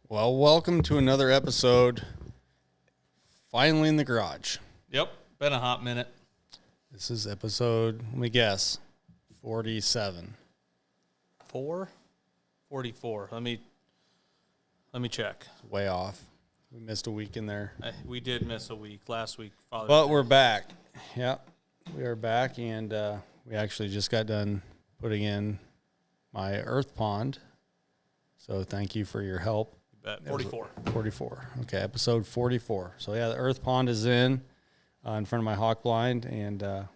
Well, welcome to another episode. Finally in the garage. Yep, been a hot minute. This is episode, let me guess, 47. 44. Let me check. Way off. We missed a week in there. We did miss a week last week. But we're back. Yep, we are back, and we actually just got done putting in my earth pond. So thank you for your help. 44. 44. Okay, episode 44. So, yeah, the earth pond is in front of my hawk blind, and it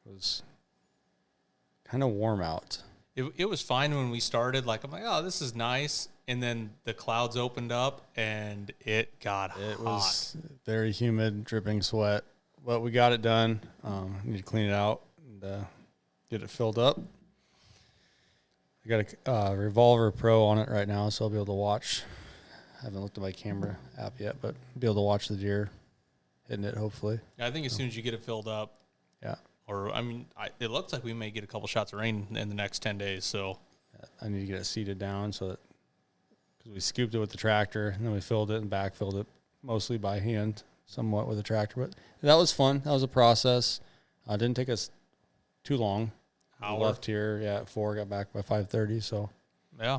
was kind of warm out. It was fine when we started. Like, I'm like, oh, this is nice. And then the clouds opened up, and it got hot. It was very humid, dripping sweat. But we got it done. Need to clean it out and get it filled up. I got a Revolver Pro on it right now, so I'll be able to watch. I haven't looked at my camera app yet, but be able to watch the deer hitting it, hopefully. I think as soon as you get it filled up, yeah. Or, I mean, it looks like we may get a couple shots of rain in the next 10 days, so. I need to get it seated down so that, because we scooped it with the tractor, and then we filled it and backfilled it mostly by hand, somewhat with a tractor. But that was fun. That was a process. Didn't take us too long. Hour. We left here, at 4, got back by 5:30, so. Yeah.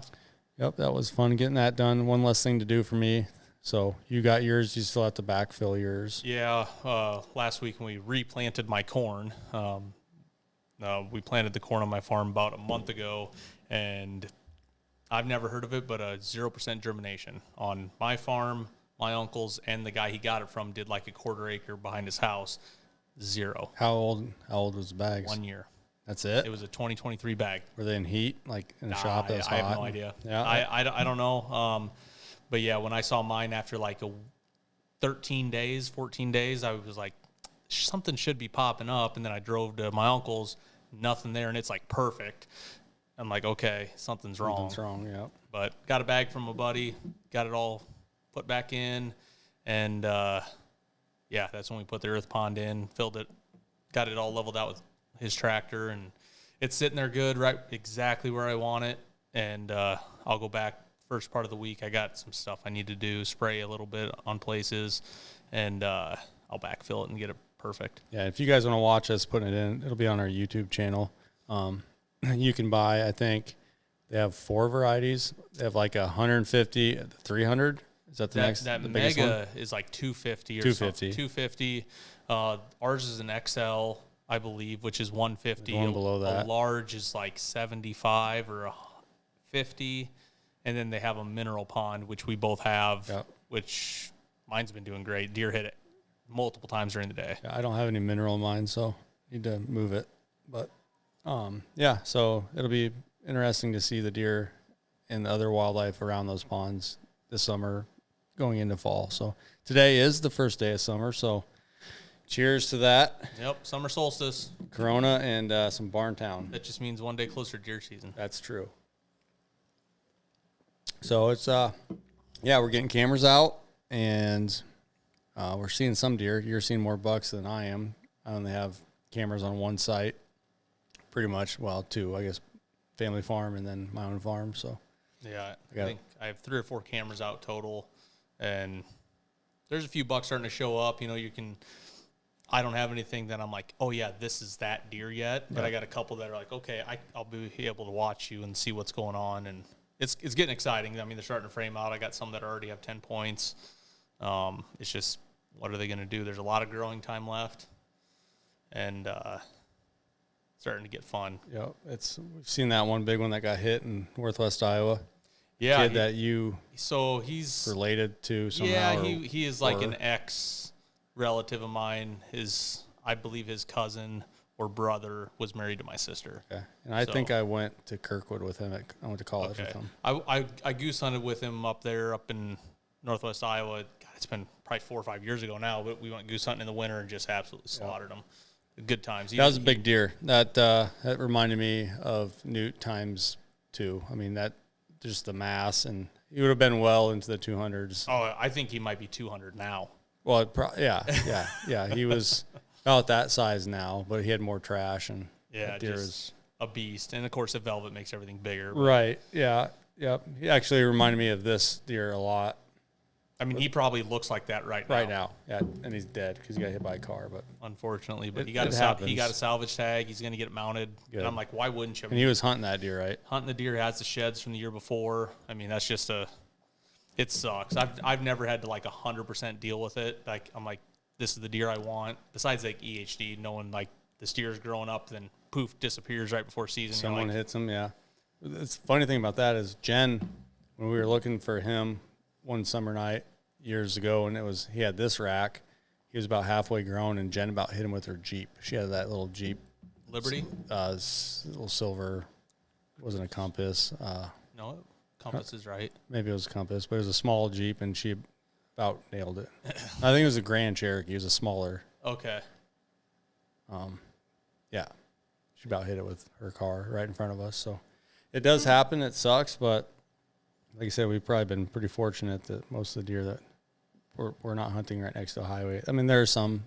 Yep, that was fun getting that done. One less thing to do for me. So you got yours. You still have to backfill yours. Yeah. Last week when we replanted my corn, we planted the corn on my farm about a month ago, and I've never heard of it, but a 0% germination on my farm. My uncle's and the guy he got it from did like a quarter acre behind his house. 0. How old was the bags? 1 year. That's it? It was a 2023 bag. Were they in heat, like in a shop that was hot? I have no idea. Yeah. I don't know. But yeah, when I saw mine after like 14 days, I was like, something should be popping up. And then I drove to my uncle's, nothing there, and it's like perfect. I'm like, okay, something's wrong. Something's wrong, yeah. But got a bag from a buddy, got it all put back in, and yeah, that's when we put the earth pond in, filled it, got it all leveled out with his tractor, and it's sitting there good, right exactly where I want it. And I'll go back first part of the week. I got some stuff I need to do, spray a little bit on places, and I'll backfill it and get it perfect. Yeah, if you guys want to watch us putting it in, it'll be on our YouTube channel. You can buy, I think, they have 4 varieties. They have like 150, 300. Is that the next? That the biggest Mega one? is like 250 or 250. 250. Ours is an XL, I believe, which is 150. One below that. A large is like 75 or 50. And then they have a mineral pond, which we both have, Yep. which mine's been doing great. Deer hit it multiple times during the day. Yeah, I don't have any mineral in mine, so need to move it. But, yeah, so it'll be interesting to see the deer and the other wildlife around those ponds this summer going into fall. So today is the first day of summer, so cheers to that. Yep, summer solstice. Corona and some Barntown. That just means one day closer to deer season. That's true. So it's, yeah, we're getting cameras out, and we're seeing some deer. You're seeing more bucks than I am. I only have cameras on one site, pretty much. Well, 2, I guess, family farm and then my own farm. So yeah, I think I have 3 or 4 cameras out total, and there's a few bucks starting to show up. You know, I don't have anything that I'm like, oh yeah, this is that deer yet, but I got a couple that are like, okay, I'll be able to watch you and see what's going on, and it's getting exciting. I mean, they're starting to frame out. I got some that already have 10 points. It's just, what are they going to do? There's a lot of growing time left, and starting to get fun. yeah, we've seen that one big one that got hit in Northwest Iowa. Yeah, Kid that you he's related to somehow. Yeah, he is like an ex relative of mine. I believe his cousin or brother was married to my sister. Okay. And I think I went to Kirkwood with him. I went to college with him. I goose hunted with him up in Northwest Iowa. God, it's been probably 4 or 5 years ago now, but we went goose hunting in the winter and just absolutely slaughtered them. Good times. That was a big deer. That reminded me of Newt times 2. I mean, that just the mass, and he would have been well into the 200s. Oh, I think he might be 200 now. Well, yeah. He was about that size now, but he had more trash, and Yeah, that deer just is a beast. And, of course, the velvet makes everything bigger. right. Yeah. Yep. He actually reminded me of this deer a lot I mean, he probably looks like that right now. Yeah, and he's dead because he got hit by a car. But unfortunately, but It- he got it a happens. salvage tag. He's going to get it mounted. Good. And I'm like, why wouldn't you? and he was hunting that deer, right? Hunting the deer has the sheds from the year before. I mean, that's just it sucks. I've never had to like 100% deal with it. Like, I'm like, this is the deer I want. Besides like EHD, knowing like this deer's growing up, then poof, disappears right before season. You're Someone like, hits him. Yeah. The funny thing about that is Jen, when we were looking for him one summer night years ago, and he had this rack. He was about halfway grown, and Jen about hit him with her Jeep. She had that little Jeep, Liberty? little silver, wasn't a Compass. No, Compass is right. Maybe it was a Compass, but it was a small Jeep, and she about nailed it. I think it was a Grand Cherokee. It was a smaller. Okay. Yeah, she about hit it with her car right in front of us. So it does happen. It sucks, but like I said, we've probably been pretty fortunate that most of the deer that we're not hunting right next to a highway. I mean, there are some,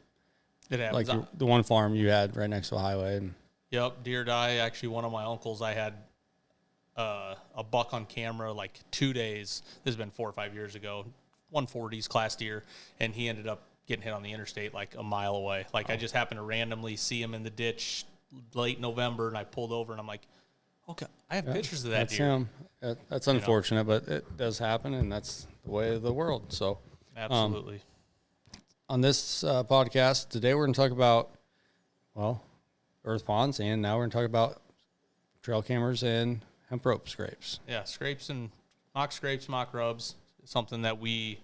It happens. like the one farm you had right next to a highway. And Yep, deer die. Actually, one of my uncles, I had a buck on camera like 2 days. This has been 4 or 5 years ago. 140s class deer, and he ended up getting hit on the interstate like a mile away. Like I just happened to randomly see him in the ditch late November, and I pulled over, and I'm like, okay, I have pictures of that that's deer. him. That's unfortunate, but it does happen, and that's the way of the world. So Absolutely. on this podcast today, we're going to talk about, well, earth ponds, and now we're going to talk about trail cameras and hemp rope scrapes. Yeah, scrapes, mock rubs, something that we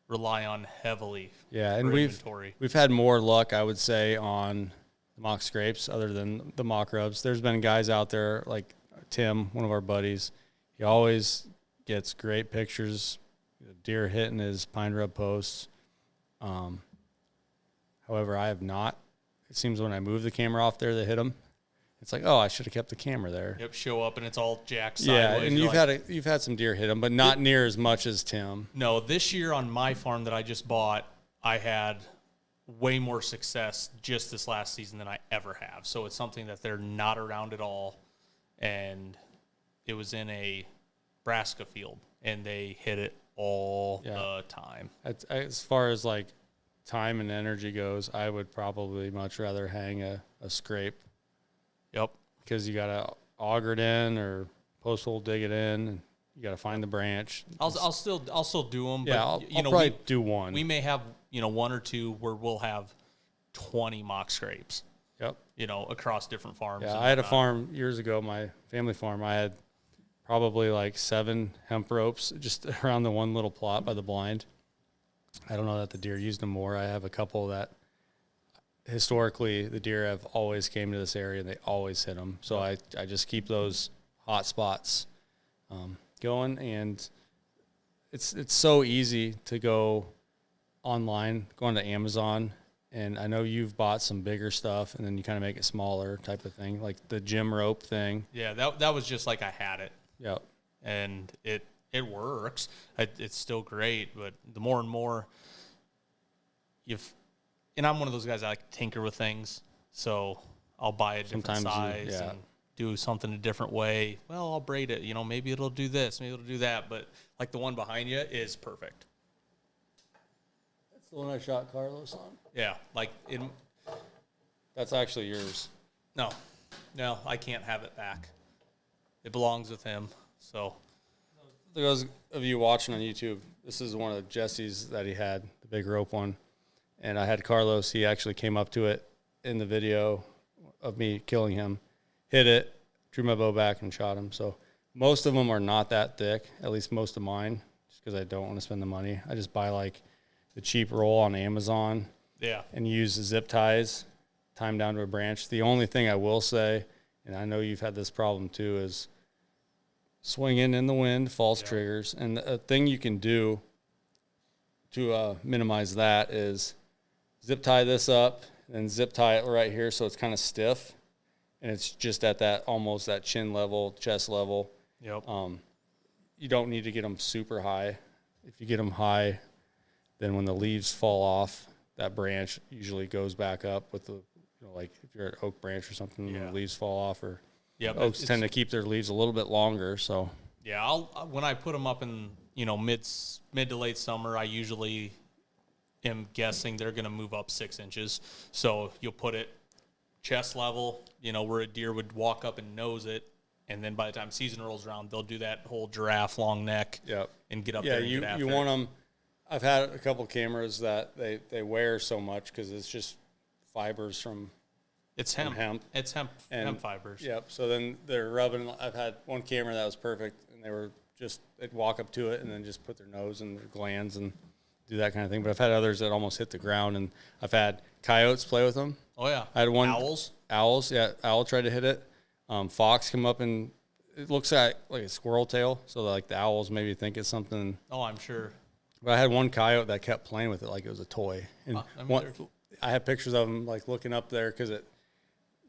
rely on heavily. Yeah, and for inventory. we've had more luck, I would say, on the mock scrapes other than the mock rubs. There's been guys out there like Tim, one of our buddies. He always gets great pictures, deer hitting his pine rub posts. However, I have not. It seems when I move the camera off there, they hit them. It's like, oh, I should have kept the camera there. Yep, show up and it's all jacked Yeah, sideways. and You're you've had some deer hit them, but not near as much as Tim. No, this year on my farm that I just bought, I had way more success just this last season than I ever have. So it's something that they're not around at all. And it was in a brassica field, and they hit it all the time. As far as like time and energy goes, I would probably much rather hang a scrape. Yep. Because you got to auger it in or post hole dig it in, and you got to find the branch. I'll still do them. Yeah, but, I'll probably do one. We may have, one or two where we'll have 20 mock scrapes, Yep. Across different farms. Yeah, and I had a whatnot. farm years ago, my family farm. I had probably like 7 hemp ropes just around the one little plot by the blind. I don't know that the deer used them more. I have a couple that historically the deer have always came to this area and they always hit them. So I just keep those hot spots going, and it's so easy to go online, go onto Amazon. And I know you've bought some bigger stuff, and then you kind of make it smaller type of thing, like the gym rope thing. Yeah, that was just like I had it. Yep. And it works. It's still great, but the more and more and I'm one of those guys that like to tinker with things, so I'll buy a different size and do something a different way. Well, I'll braid it, maybe it'll do this, maybe it'll do that, but like the one behind you is perfect. That's the one I shot Carlos on. Yeah, That's actually yours. No, I can't have it back. It belongs with him, so. For those of you watching on YouTube, this is one of Jesse's that he had, the big rope one. And I had Carlos, he actually came up to it in the video of me killing him, hit it, drew my bow back, and shot him. So most of them are not that thick, at least most of mine, just because I don't want to spend the money. I just buy like the cheap roll on Amazon. Yeah. And use the zip ties, tie them down to a branch. The only thing I will say, and I know you've had this problem too, is swinging in the wind, false triggers. And a thing you can do to minimize that is zip tie this up and zip tie it right here so it's kind of stiff, and it's just at that almost that chin level, chest level. Yep. You don't need to get them super high. If you get them high, then when the leaves fall off, that branch usually goes back up with the, like if you're an oak branch or something, when the leaves fall off, or oaks tend to keep their leaves a little bit longer. So Yeah, when I put them up in mid to late summer, I usually am guessing they're going to move up 6 inches. So you'll put it chest level, where a deer would walk up and nose it, and then by the time season rolls around, they'll do that whole giraffe long neck. Yep. And get up there. And get after you want them. I've had a couple cameras that they wear so much because it's just fibers from. It's hemp. It's hemp fibers. Yep. So then they're rubbing. I've had one camera that was perfect, and they'd walk up to it and then just put their nose in their glands and do that kind of thing. But I've had others that almost hit the ground, and I've had coyotes play with them. Oh yeah. I had one owls. Yeah, owl tried to hit it. Fox come up and it looks like a squirrel tail, so like the owls maybe think it's something. Oh, I'm sure. But I had one coyote that kept playing with it like it was a toy, and I had pictures of him like looking up there because it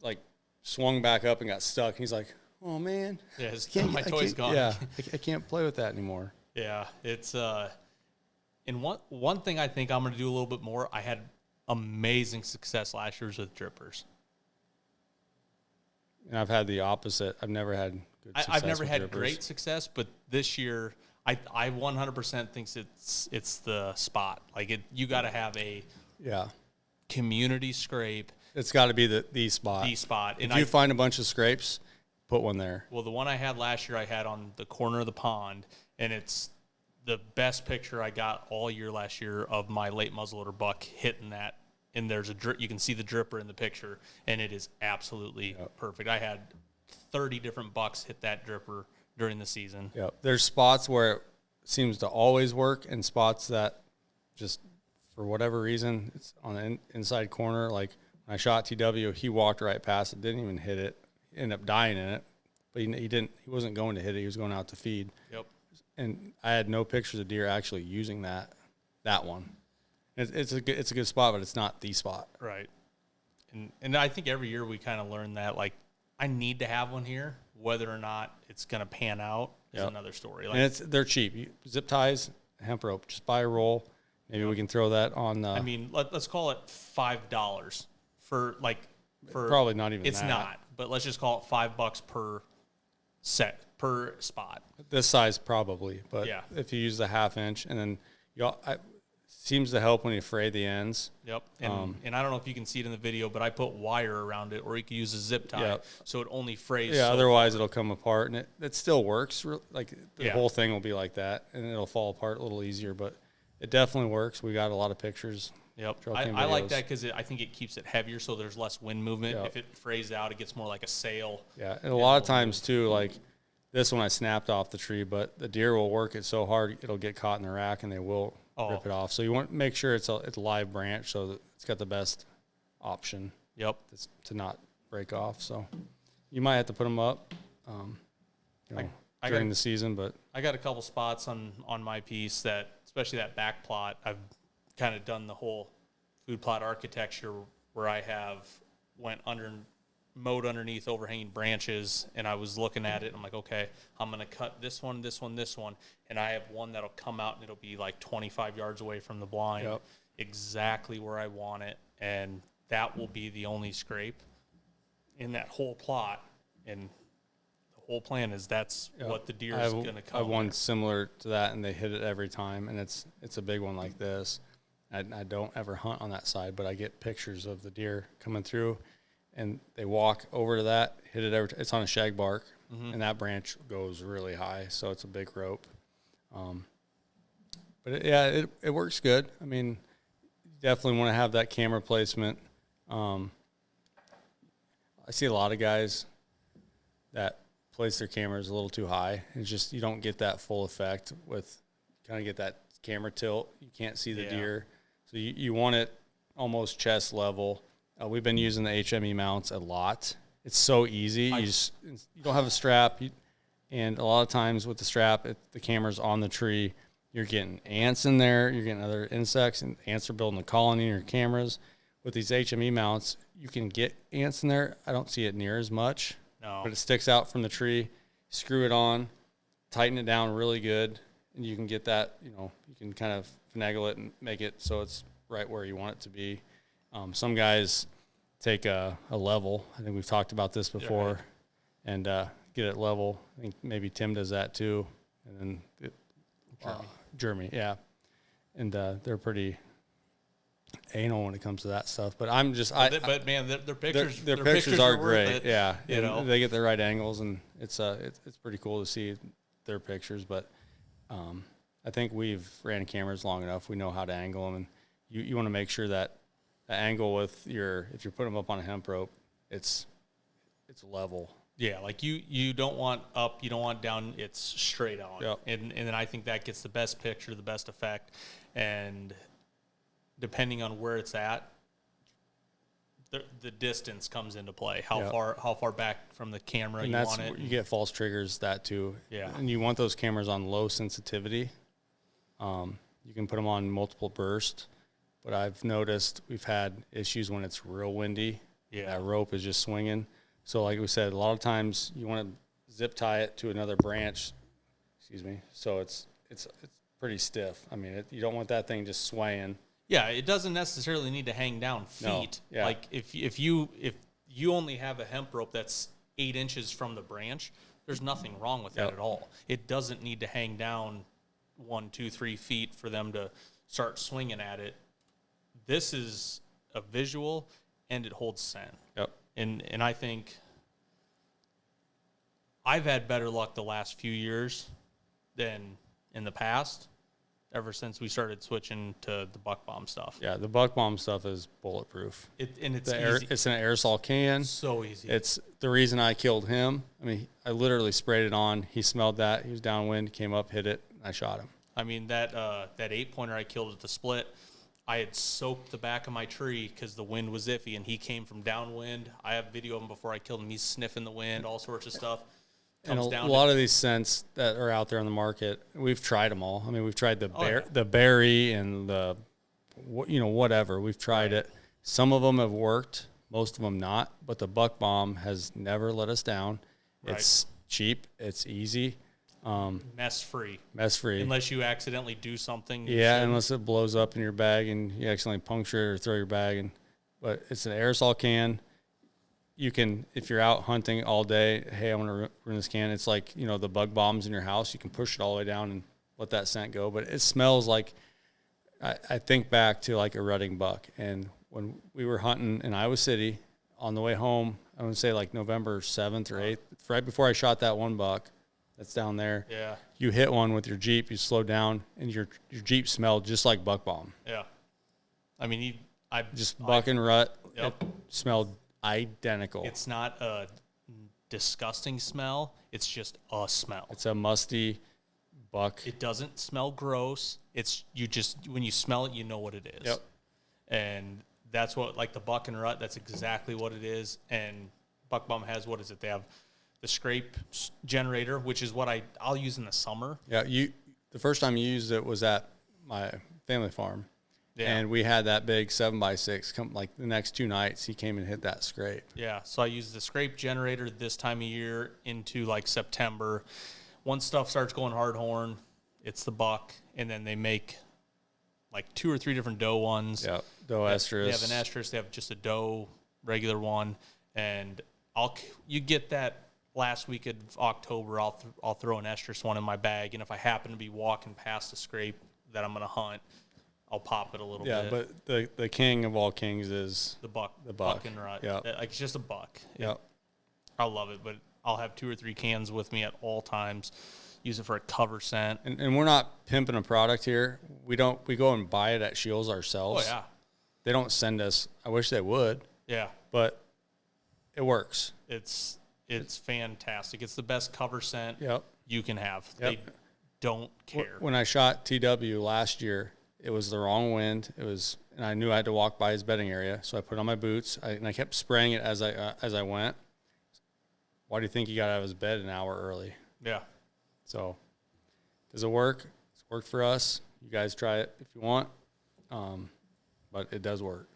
like swung back up and got stuck. He's like, "Oh man, yeah, my toy's gone." Yeah, I can't play with that anymore. Yeah, it's and one thing I think I'm going to do a little bit more. I had amazing success last year with drippers. And I've had the opposite. I've never had good success. I've never had drippers. Great success, but this year I 100% thinks it's the spot. Like you got to have a community scrape. It's got to be the spot. The spot. If you find a bunch of scrapes, put one there. Well, the one I had last year, I had on the corner of the pond, and it's the best picture I got all year last year of my late muzzleloader buck hitting that. And there's you can see the dripper in the picture, and it is absolutely perfect. I had 30 different bucks hit that dripper during the season. Yep. There's spots where it seems to always work, and spots that just for whatever reason it's on the inside corner. Like when I shot TW, he walked right past it, didn't even hit it, ended up dying in it, but he wasn't going to hit it. He was going out to feed. Yep. And I had no pictures of deer actually using that one. It's a good spot, but it's not the spot. Right. And I think every year we kind of learn that, like, I need to have one here. Whether or not it's going to pan out is another story. Like, and they're cheap. Zip ties, hemp rope. Just buy a roll. Maybe we can throw that on. I mean, let's call it $5 for probably not even. It's that. not, but let's just call it $5 per spot. This size probably, but if you use the 1/2 inch, and then seems to help when you fray the ends. Yep. And I don't know if you can see it in the video, but I put wire around it, or you can use a zip tie, so it only frays. Yeah, otherwise it'll come apart, and it still works. Like the whole thing will be like that, and it'll fall apart a little easier, but it definitely works. We got a lot of pictures. Yep. I like that because I think it keeps it heavier, so there's less wind movement. If it frays out, it gets more like a sail. Yeah, and a lot of times too, like this one I snapped off the tree, but the deer will work it so hard it'll get caught in the rack, and they will rip it off. So you want to make sure it's a live branch, so that it's got the best option. Yep. To not break off. So you might have to put them up during the season, but I got a couple spots on my piece that, especially that back plot, I've kind of done the whole food plot architecture where I have mowed underneath overhanging branches, and I was looking at it, and I'm like, okay, I'm going to cut this one, and I have one that'll come out, and it'll be like 25 yards away from the blind, exactly where I want it, and that will be the only scrape in that whole plot, and the whole plan is that's what the deer is going to come. I have one similar to that, and they hit it every time, and it's a big one like this. I don't ever hunt on that side, but I get pictures of the deer coming through, and they walk over to that, hit it every time. It's on a shag bark, and that branch goes really high, so it's a big rope. But it works good. I mean, you definitely want to have that camera placement. I see a lot of guys that place their cameras a little too high. It's just you don't get that full effect with kind of get that camera tilt. You can't see the deer. So you want it almost chest level. We've been using the HME mounts a lot. It's so easy. You don't have a strap, and a lot of times with the strap, the camera's on the tree. You're getting ants in there. You're getting other insects, and ants are building a colony in your cameras. With these HME mounts, you can get ants in there. I don't see it near as much, but it sticks out from the tree. Screw it on, tighten it down really good, and you can get that, you can kind of finagle it and make it so it's right where you want it to be. Some guys take a level. I think we've talked about this before, and get it level. I think maybe Tim does that too. And then Jeremy, yeah. And they're pretty anal when it comes to that stuff. But I'm just, but man, their pictures, their pictures are worth great. it, Yeah, you know, they get the right angles, and it's pretty cool to see their pictures. But I think we've ran cameras long enough. We know how to angle them, and you want to make sure that the angle with if you're putting them up on a hemp rope, it's level. Yeah, like you don't want up, you don't want down, it's straight on. Yep. And then I think that gets the best picture, the best effect. And depending on where it's at, the distance comes into play. How far back from the camera and you want it. You get false triggers that too. Yeah. And you want those cameras on low sensitivity. You can put them on multiple burst, but I've noticed we've had issues when it's real windy. Yeah. That rope is just swinging. So like we said, a lot of times you want to zip tie it to another branch. Excuse me. So it's pretty stiff. I mean, you don't want that thing just swaying. Yeah, it doesn't necessarily need to hang down feet. No, yeah. Like if you only have a hemp rope that's 8 inches from the branch, there's nothing wrong with that Yep. at all. It doesn't need to hang down 1, 2, 3 feet for them to start swinging at it. This is a visual, and it holds scent. Yep. And I think I've had better luck the last few years than in the past, ever since we started switching to the buck bomb stuff. Yeah, the buck bomb stuff is bulletproof. It's easy. It's an aerosol can. So easy. It's the reason I killed him. I mean, I literally sprayed it on. He smelled that. He was downwind, came up, hit it, and I shot him. I mean, that 8-pointer I killed at the split, I had soaked the back of my tree because the wind was iffy, and he came from downwind. I have video of him before I killed him. He's sniffing the wind, all sorts of stuff. And a lot of these scents that are out there on the market, we've tried them all. I mean, we've tried the berry and the, whatever. We've tried it. Some of them have worked, most of them not. But the buck bomb has never let us down. Right. It's cheap. It's easy. Mess free. Unless you accidentally do something. Yeah, unless it blows up in your bag and you accidentally puncture it or throw your bag. But it's an aerosol can. You can, if you're out hunting all day, hey, I want to ruin this can. It's like, the bug bombs in your house. You can push it all the way down and let that scent go. But it smells like, I think back to like a rutting buck. And when we were hunting in Iowa City on the way home, I would say like November 7th or 8th, right before I shot that one buck that's down there. Yeah. You hit one with your Jeep, you slow down, and your Jeep smelled just like buck bomb. Yeah. I mean, buck and rut. Yep. It smelled identical. It's not a disgusting smell. It's just a smell. It's a musty buck. It doesn't smell gross. It's when you smell it, you know what it is. Yep. And that's what, like the buck and rut, that's exactly what it is. And buck bomb has, what is it? They have the scrape generator, which is what I'll use in the summer. Yeah. The first time you used it was at my family farm. Yeah. And we had that big 7x6 come like the next 2 nights. He came and hit that scrape. Yeah. So I use the scrape generator this time of year into like September. Once stuff starts going hard horn, it's the buck. And then they make like 2 or 3 different doe ones. Yeah. Doe estrus. They have an estrus. They have just a doe regular one. And you get that last week of October, I'll throw an estrus one in my bag. And if I happen to be walking past a scrape that I'm going to hunt, I'll pop it a little bit. Yeah, but the king of all kings is the buck. The buck. And rut. Yeah. Like it's just a buck. Yeah. I love it, but I'll have 2 or 3 cans with me at all times. Use it for a cover scent. And we're not pimping a product here. We go and buy it at Shields ourselves. Oh yeah. They don't send us. I wish they would. Yeah. But it works. It's fantastic. It's the best cover scent you can have. Yep. They don't care. When I shot TW last year, it was the wrong wind. And I knew I had to walk by his bedding area, so I put on my boots. And I kept spraying it as I went. Why do you think he got out of his bed an hour early? Yeah. So, does it work? It's worked for us. You guys try it if you want, but it does work.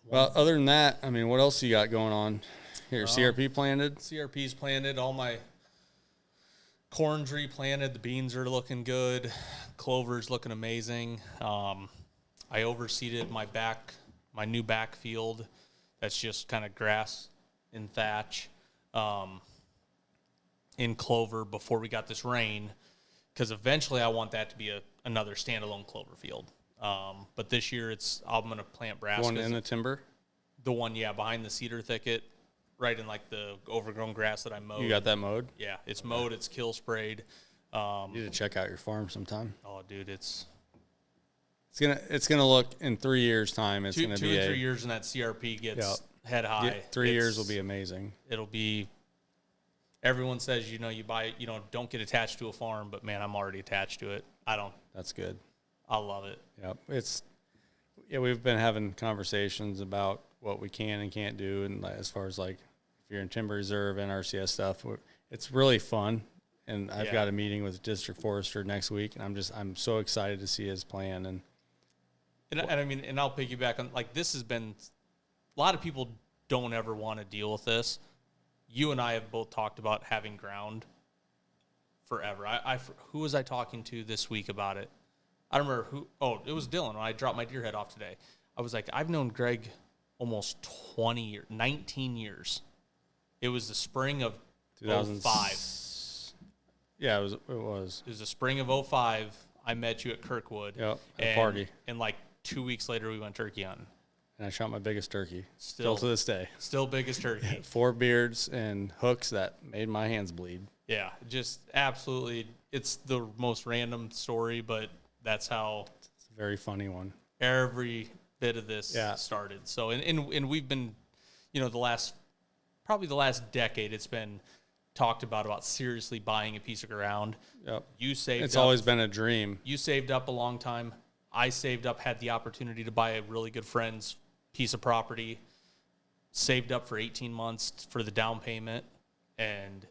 Well, other than that, I mean, what else you got going on here? CRP planted? CRP's planted. All my corn's replanted. The beans are looking good. Clover's looking amazing. I overseeded my new backfield. That's just kind of grass and thatch. in clover before we got this rain, because eventually I want that to be another standalone clover field. But this year I'm going to plant brassicas. One in the timber? The one, behind the cedar thicket, right in like the overgrown grass that I mowed. You got that mowed? Yeah, it's mowed, it's kill sprayed. You need to check out your farm sometime. Oh, dude, it's gonna look in 3 years' time. It's gonna be 2 or 3 years, and that CRP gets head high. Yeah, 3 years will be amazing. It'll be. Everyone says you buy don't get attached to a farm, but man, I'm already attached to it. I don't. That's good. I love it. Yeah, we've been having conversations about what we can and can't do, and as far as like if you're in timber reserve and RCS stuff, it's really fun. And I've got a meeting with the district forester next week, and I'm so excited to see his plan. And I mean, and I'll piggyback on, like, this has been, a lot of people don't ever want to deal with this. You and I have both talked about having ground forever. Who was I talking to this week about it? I don't remember who. Oh, it was Dylan when I dropped my deer head off today. I was like, I've known Greg almost 20 years, 19 years. It was the spring of 2005. Yeah, it was. It was the spring of 2005. I met you at Kirkwood. Yep, at a party. And like 2 weeks later, we went turkey hunting. And I shot my biggest turkey. Still to this day. Still biggest turkey. 4 beards and hooks that made my hands bleed. Yeah, just absolutely. It's the most random story, but that's how. It's a very funny one. Every bit of this started. So, and we've been, the last decade, it's been talked about seriously buying a piece of ground. Yep. It's always been a dream. You saved up a long time. I saved up, had the opportunity to buy a really good friend's piece of property, saved up for 18 months for the down payment, and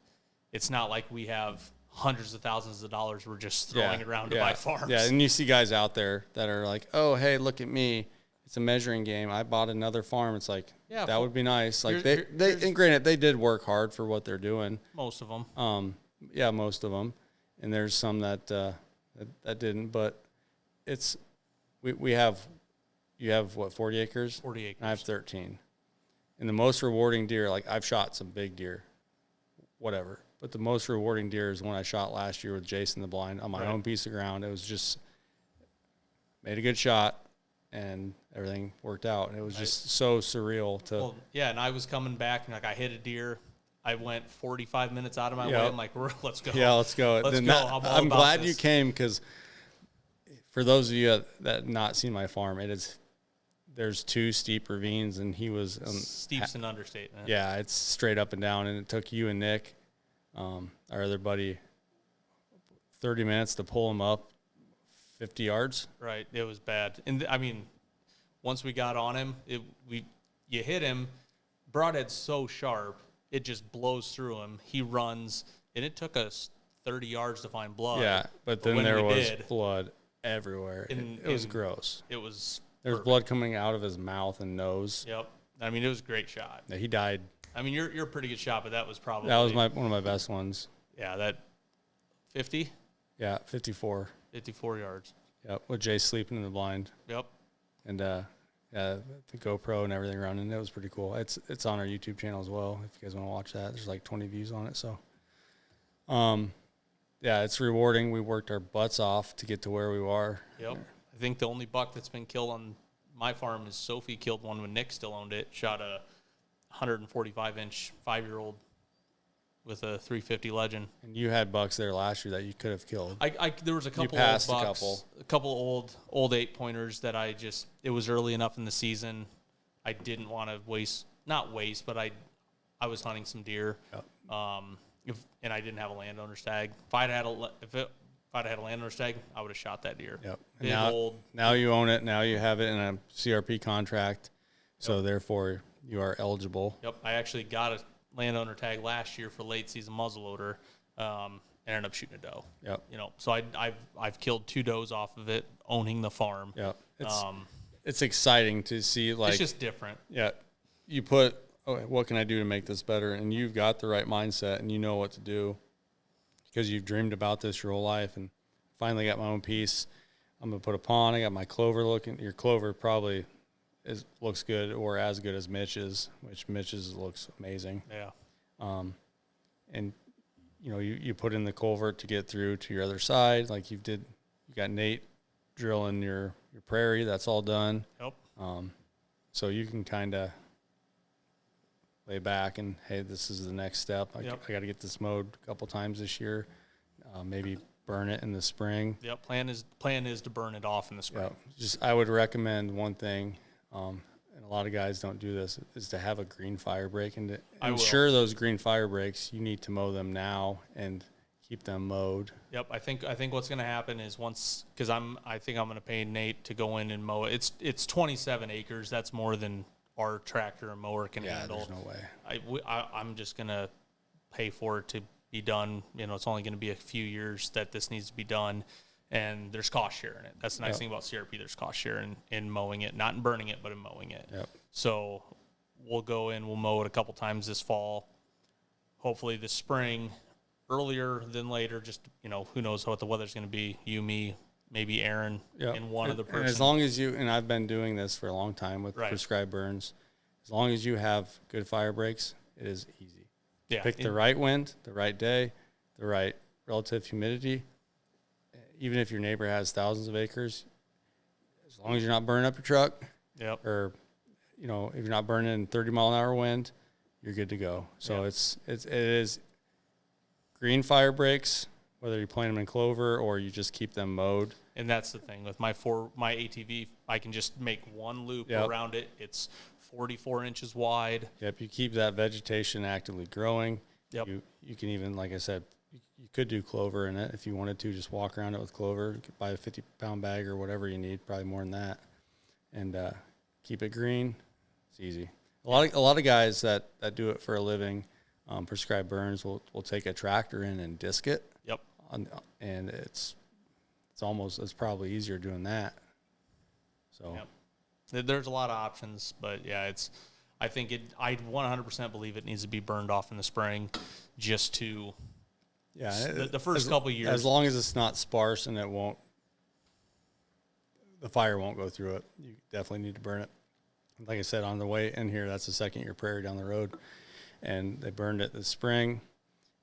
it's not like we have hundreds of thousands of dollars we're just throwing around to buy farms. Yeah, and you see guys out there that are like, oh, hey, look at me. It's a measuring game. I bought another farm. It's like, that would be nice. Like and granted, they did work hard for what they're doing. Most of them. Most of them. And there's some that didn't, but you have what, 40 acres? 40 acres. And I have 13. And the most rewarding deer, like I've shot some big deer, whatever. But the most rewarding deer is one I shot last year with Jason the Blind on my own piece of ground. It was just made a good shot and everything worked out. And it was just so surreal to. Well, yeah, and I was coming back and I hit a deer. I went 45 minutes out of my way. I'm like, let's go. Yeah, let's go. I'm glad you came, because for those of you that not seen my farm, there's 2 steep ravines, and he was steep's an understatement. Yeah, it's straight up and down, and it took you and Nick, our other buddy, 30 minutes to pull him up 50 yards. Right, it was bad. And I mean, once we got on him, you hit him, broadhead's so sharp, it just blows through him. He runs, and it took us 30 yards to find blood. Yeah, but then there was blood everywhere. It was gross. It was. There was blood coming out of his mouth and nose. Yep. I mean, it was a great shot. Yeah, he died. I mean, you're a pretty good shot, but that was probably. That was one of my best ones. Yeah, that 50? Yeah, 54. 54 yards. Yep, with Jay sleeping in the blind. Yep. And the GoPro and everything running. It was pretty cool. It's on our YouTube channel as well if you guys want to watch that. There's like 20 views on it. So, it's rewarding. We worked our butts off to get to where we are. Yep. I think the only buck that's been killed on my farm is Sophie killed one when Nick still owned it. Shot a 145-inch 5-year-old with a 350 Legend. And you had bucks there last year that you could have killed. There was a couple old bucks, a couple old 8-pointers that it was early enough in the season. I didn't want to not waste, but I was hunting some deer. Yep. And I didn't have a landowner's tag. If I'd had a landowner's tag, I would have shot that deer. Yep. Now you own it. Now you have it in a CRP contract, so therefore you are eligible. Yep. I actually got a landowner tag last year for late season muzzleloader, and ended up shooting a doe. Yep. So I've killed 2 does off of it, owning the farm. Yep. It's exciting to see. Like, it's just different. Yeah. You put, what can I do to make this better? And you've got the right mindset, and you know what to do because you've dreamed about this your whole life. And finally got my own piece. I'm going to put a pond. I got my clover looking. Your clover probably looks good or as good as Mitch's, which Mitch's looks amazing. Yeah. And you put in the culvert to get through to your other side, like you got Nate drilling your prairie. That's all done. Yep. So you can kind of lay back and, hey, this is the next step. I got to get this mowed a couple times this year. Maybe burn it in the spring. Yep. Plan is to burn it off in the spring. I would recommend one thing, and a lot of guys don't do this, is to have a green fire break. And to ensure those green fire breaks, you need to mow them now and keep them mowed. Yep. I think what's going to happen is because I think I'm going to pay Nate to go in and mow it. It's 27 acres. That's more than our tractor and mower can handle. There's no way. I'm just going to pay for it to be done. It's only going to be a few years that this needs to be done, and there's cost share in it. That's the nice thing about CRP. There's cost share in mowing it, not in burning it, but in mowing it. Yep. So we'll go in, we'll mow it a couple times this fall, hopefully this spring, earlier than later. Just, who knows what the weather's going to be. You, me, maybe Aaron, and one other person. And as long as and I've been doing this for a long time with prescribed burns, as long as you have good fire breaks, it is easy. Yeah. Pick the right wind, the right day, the right relative humidity. Even if your neighbor has thousands of acres, as long as you're not burning up your truck, or if you're not burning 30-mile-an-hour wind, you're good to go. So it is green fire breaks, whether you plant them in clover or you just keep them mowed. And that's the thing with my ATV, I can just make one loop around it. It's 44 inches wide. Yep, you keep that vegetation actively growing. Yep. You can even, like I said, you could do clover in it if you wanted to. Just walk around it with clover. You could buy a 50-pound bag or whatever you need, probably more than that, and keep it green. It's easy. A lot of guys that do it for a living, prescribed burns, will take a tractor in and disc it. Yep. And it's probably easier doing that. So. Yep. There's a lot of options, but I 100% believe it needs to be burned off in the spring, just to the first couple of years. As long as it's not sparse and the fire won't go through it, you definitely need to burn it. Like I said, on the way in here, that's the second-year prairie down the road, and they burned it this spring,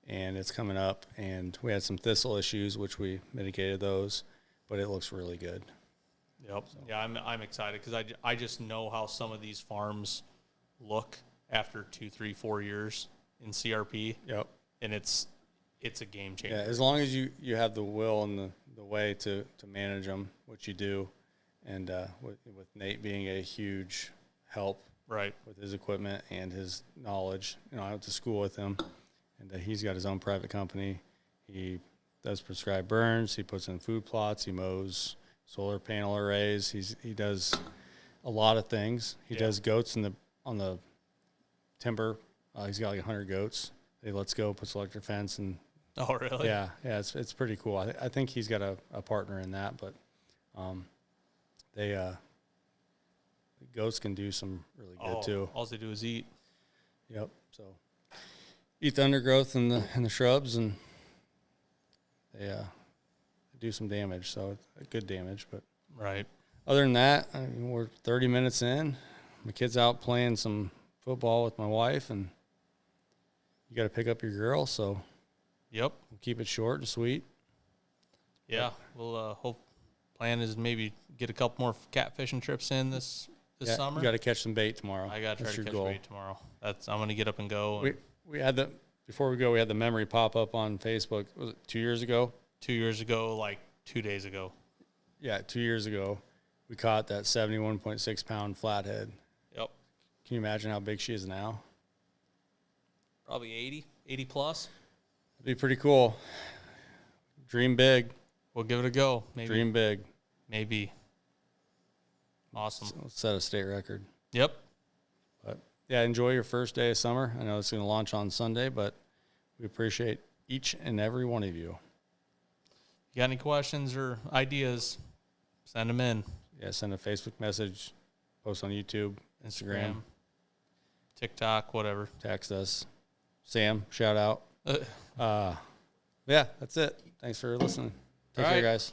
and it's coming up, and we had some thistle issues, which we mitigated those, but it looks really good. Yep. So. Yeah, I'm excited because I just know how some of these farms look after 2, 3, 4 years in CRP. Yep. And it's a game changer. Yeah, as long as you have the will and the way to manage them, which you do, and with Nate being a huge help with his equipment and his knowledge. I went to school with him, and he's got his own private company. He does prescribed burns. He puts in food plots. He mows solar panel arrays. He does a lot of things. He does goats on the timber. He's got like 100 goats. He lets go, puts electric fence, and oh really? Yeah, it's pretty cool. I think he's got a partner in that, but the goats can do some really good too. All they do is eat. Yep. So eat the undergrowth and the shrubs, and they do some damage. So good damage, but other than that, we're 30 minutes in. My kid's out playing some football with my wife, and you got to pick up your girl. So we'll keep it short and sweet. Yeah, we'll plan is maybe get a couple more catfishing trips in this summer. You got to catch some bait tomorrow. I got to try to catch bait tomorrow. I'm going to get up and go. We had before we go, we had the memory pop up on Facebook. Was it 2 years ago? 2 years ago, like 2 days ago. Yeah, 2 years ago, we caught that 71.6 pound flathead. Yep. Can you imagine how big she is now? Probably 80 plus. It'd be pretty cool. Dream big. We'll give it a go. Maybe. Dream big. Maybe. Awesome. So let's set a state record. Yep. But yeah, enjoy your first day of summer. I know it's going to launch on Sunday, but we appreciate each and every one of you. You got any questions or ideas, send them in. Yeah, send a Facebook message, post on YouTube, Instagram, TikTok, whatever. Text us. Sam, shout out. Yeah, that's it. Thanks for listening. Take care, guys.